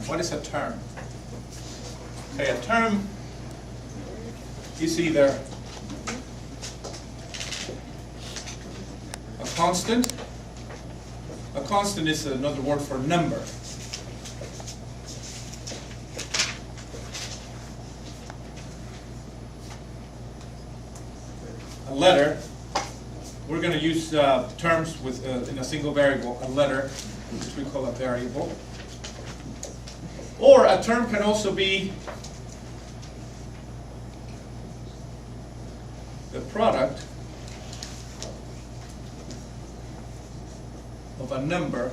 What is a term? Okay, a term is either a constant. A constant is another word for number. A letter. We're going to use terms with in a single variable. A letter, which we call a variable. Or a term can also be the product of a number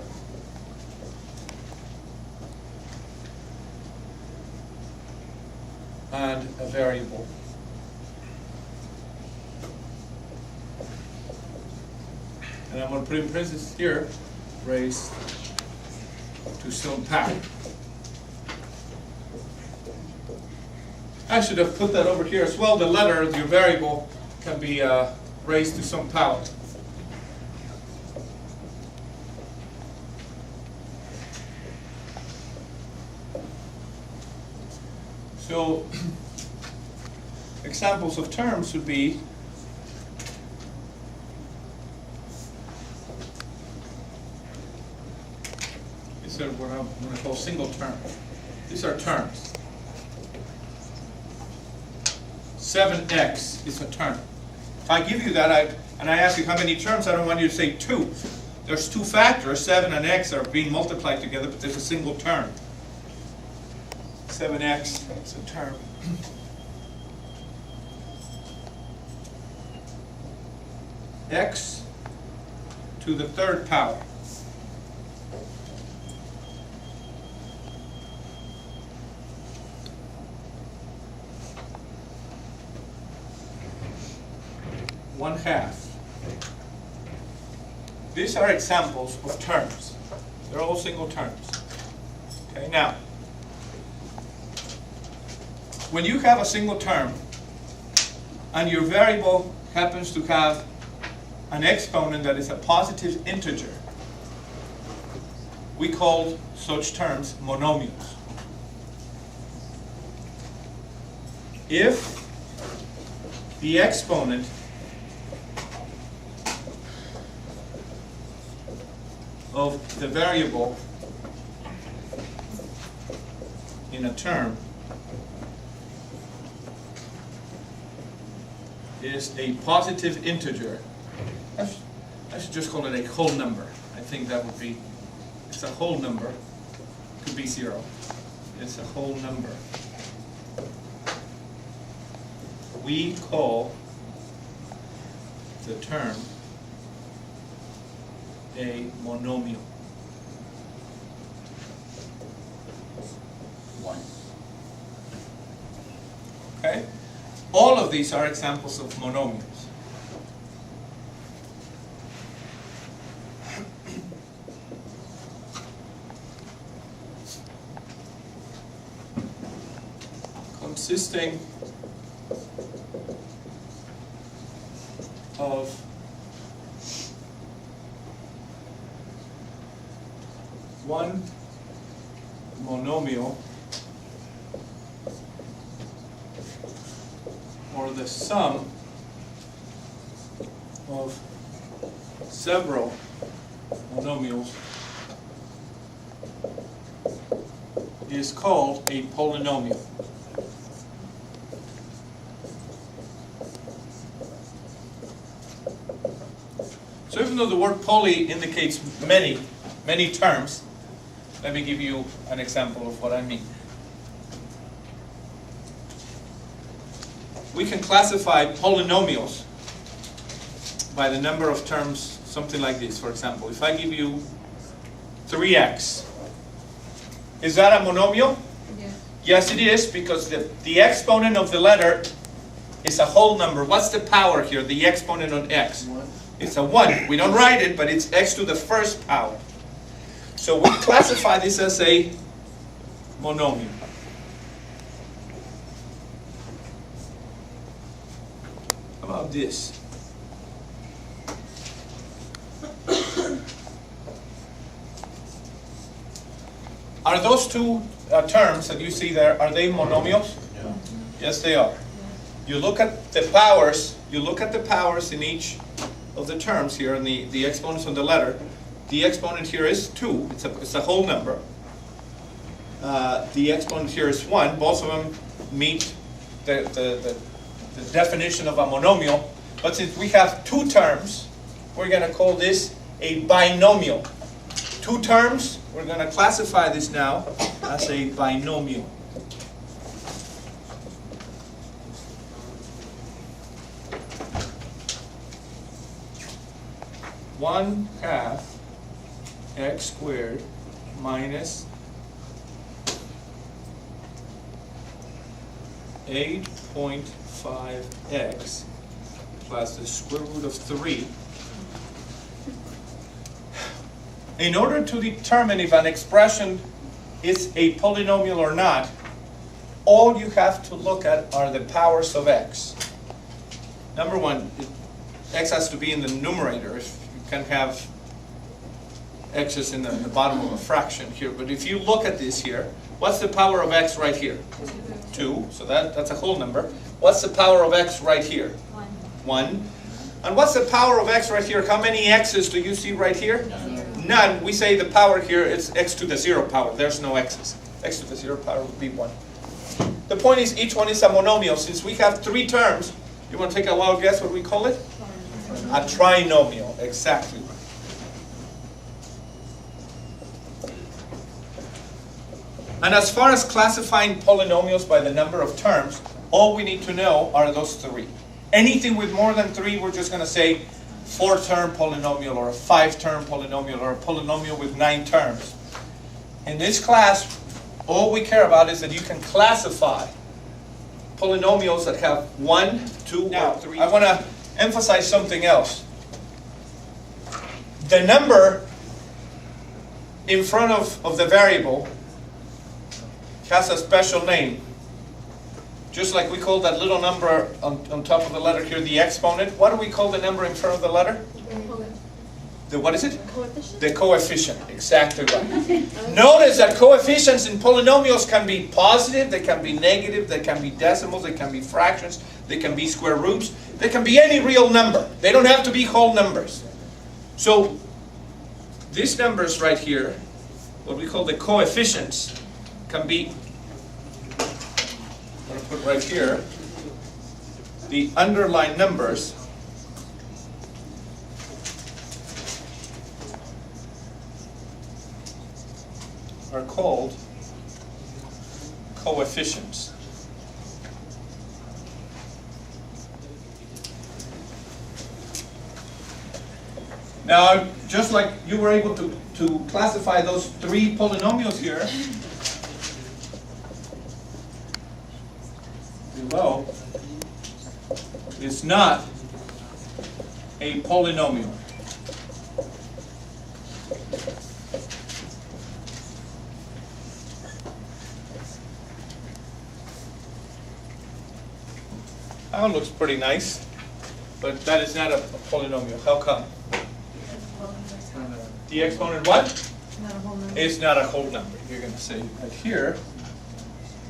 and a variable. And I'm going to put in parentheses here, raised to some power. I should have put that over here as well. The letter, your variable, can be raised to some power. So, examples of terms would be these are what I'm going to call single terms. These are terms. 7x is a term. If I give you that and I ask you how many terms, I don't want you to say 2. There's 2 factors, 7 and x are being multiplied together, but there's a single term. 7x is a term. X to the 3rd power. One half. These are examples of terms. They're all single terms. Okay, now, when you have a single term and your variable happens to have an exponent that is a positive integer, we call such terms monomials. If the exponent of the variable in a term is a positive integer, I should just call it a whole number. I think that would be, it's a whole number, could be 0. It's a whole number. We call the term a monomial. 1. Okay? All of these are examples of monomials. Consisting of one monomial or the sum of several monomials is called a polynomial. So even though the word poly indicates many, many terms, let me give you an example of what I mean. We can classify polynomials by the number of terms, something like this. For example, if I give you 3x, is that a monomial? Yes. Yes, it is, because the exponent of the letter is a whole number. What's the power here, the exponent on x? 1. It's a 1. We don't write it, but it's x to the 1st power. So we classify this as a monomial. How about this? Are those two terms that you see there, are they monomials? Yeah. Yes, they are. You look at the powers, in each of the terms here, and the exponents on the letter. The exponent here is 2, it's a whole number. The exponent here is 1, both of them meet the definition of a monomial, but since we have 2 terms, we're going to call this a binomial. 2 terms, we're going to classify this now as a binomial. One half x squared minus 8.5x plus the square root of 3. In order to determine if an expression is a polynomial or not, all you have to look at are the powers of x. Number one, x has to be in the numerator. If you can have x's in the bottom of a fraction here, but if you look at this here, what's the power of x right here? 2, so that's a whole number. What's the power of x right here? 1. And what's the power of x right here? How many x's do you see right here? None. We say the power here is x to the 0 power. There's no x's. X to the 0 power would be 1. The point is, each one is a monomial. Since we have 3 terms, you want to take a wild guess what we call it? A trinomial. Exactly. And as far as classifying polynomials by the number of terms, all we need to know are those 3. Anything with more than 3, we're just going to say 4-term polynomial, or a 5-term polynomial, or a polynomial with 9 terms. In this class, all we care about is that you can classify polynomials that have 1, 2, or 3. I want to emphasize something else. The number in front of the variable has a special name. Just like we call that little number on top of the letter here the exponent. What do we call the number in front of the letter? The what is it? Coefficient. The coefficient. Exactly right. Notice that coefficients in polynomials can be positive, they can be negative, they can be decimals, they can be fractions, they can be square roots, they can be any real number. They don't have to be whole numbers. So these numbers right here, what we call the coefficients, can be, I'm going to put right here, the underlying numbers are called coefficients. Now, just like you were able to classify those 3 polynomials here, below is not a polynomial. That one looks pretty nice, but that is not a polynomial. How come? The exponent what? Not a whole number. Is not a whole number. You're going to say right here,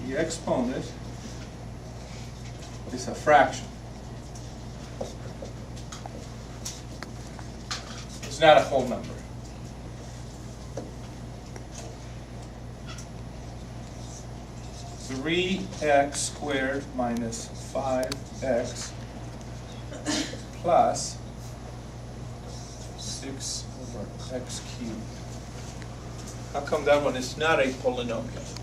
the exponent is a fraction. It's not a whole number. Three x squared minus 5x plus 6 over x cubed. How come that one is not a polynomial?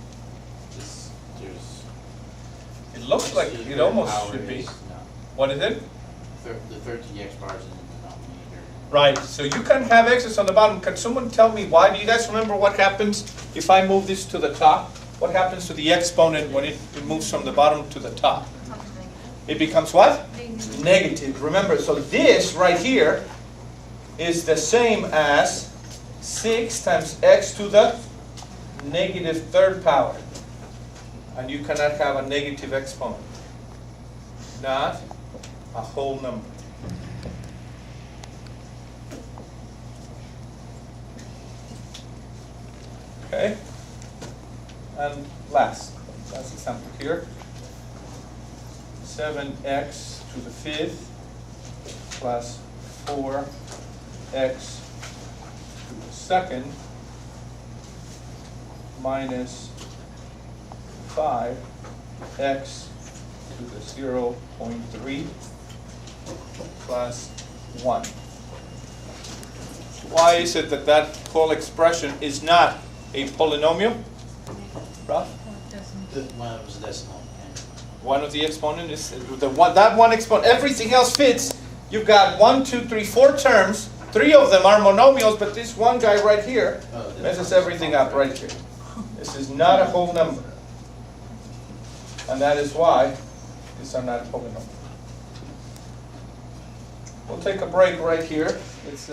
It looks like it almost should be. What is it? The 13x bars in the denominator. Right, so you can have x's on the bottom. Can someone tell me why? Do you guys remember what happens if I move this to the top? What happens to the exponent when it moves from the bottom to the top? It becomes what? Negative. Remember, so this right here is the same as 6 times x to the negative 3rd power. And you cannot have a negative exponent. Not a whole number. Okay? And last example here. 7x to the 5th plus 4x to the 2nd minus 5x to the 0.3 plus 1. Why is it that whole expression is not a polynomial? Ralph? One was decimal. One of the exponent is that one exponent. Everything else fits. You've got 1, 2, 3, 4 terms. 3 of them are monomials, but this one guy right here messes everything up right here. This is not a whole number. And that is why these are not polynomials. We'll take a break right here. It's